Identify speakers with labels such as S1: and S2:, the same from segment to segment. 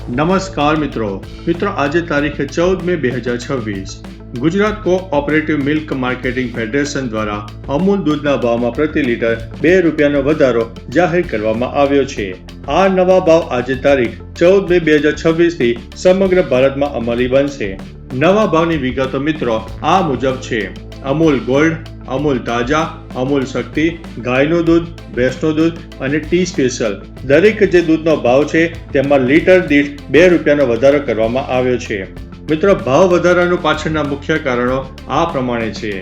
S1: નમસ્કાર મિત્રો આજે તારીખ 14 મે 2026 Gujarat cooperative milk marketing federation દ્વારા અમૂલ દૂધના ભાવમાં પ્રતિ લીટર 2 રૂપિયાનો વધારો જાહેર કરવામાં આવ્યો છે। આ નવા ભાવ આજે તારીખ 14 મે 2026 થી સમગ્ર ભારતમાં અમલી બનશે। નવા ભાવની વિગતો મિત્રો આ મુજબ છે। અમૂલ ગોલ્ડ, અમૂલ તાજા, અમૂલ શક્તિ, ગાયનું દૂધ, ભેંસનું દૂધ અને ટી સ્પેશિયલ દરેક જે દૂધનો ભાવ છે તેમાં લીટર દીઠ 2 રૂપિયાનો વધારો કરવામાં આવ્યો છે। મિત્રો ભાવ વધારાનું પાછળના મુખ્ય કારણો આ પ્રમાણે છે।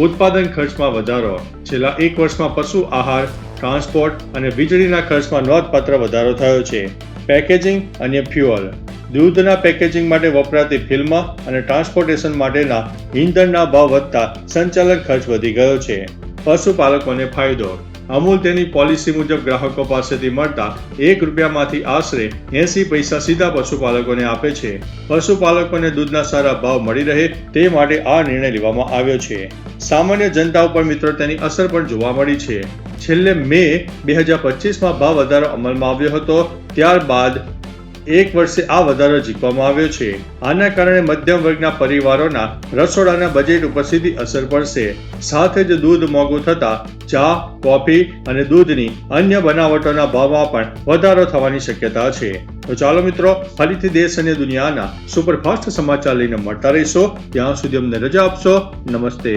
S1: ઉત્પાદન ખર્ચમાં વધારો, છેલ્લા 1 વર્ષમાં પશુ આહાર, ટ્રાન્સપોર્ટ અને વીજળીના ખર્ચમાં નોંધપાત્ર વધારો થયો છે। પેકેજિંગ અને ફ્યુઅલ, દૂધના પેકેજિંગ માટે વપરાતી ફિલ્મ અને ટ્રાન્સપોર્ટેશન માટેના ઈંધણના ભાવ વધતા સંચાલન ખર્ચ વધી ગયો છે। પશુપાલકોને ફાયદો, અમૂલ તેની પોલિસી મુજબ ગ્રાહકો પાસેથી મળતા 1 રૂપિયામાંથી આશરે 80 પૈસા સીધા પશુપાલકોને આપે છે। પશુપાલકોને દૂધના સારા ભાવ મળી રહે તે માટે આ નિર્ણય લેવામાં આવ્યો છે। સામાન્ય જનતા ઉપર મિત્રો તેની અસર પણ જોવા મળી છે। છેલ્લે મે 2025માં ભાવ વધારો અમલમાં આવ્યો હતો, ત્યારબાદ 1 વર્ષે આ વધારો ઝીકવામાં આવ્યો છે। આના કારણે મધ્યમ વર્ગના પરિવારોના રસોડાના બજેટ ઉપર સીધી અસર પડશે। સાથે જ દૂધ મોંઘું થતા ચા, કોફી અને દૂધની અન્ય બનાવટોના ભાવમાં પણ વધારો થવાની શક્યતા છે। તો ચાલો મિત્રો, ફરીથી દેશ અને દુનિયાના સુપરફાસ્ટ સમાચાર લઈને મળતા રહીશો। ત્યાં સુધી અમને રજા આપશો। નમસ્તે।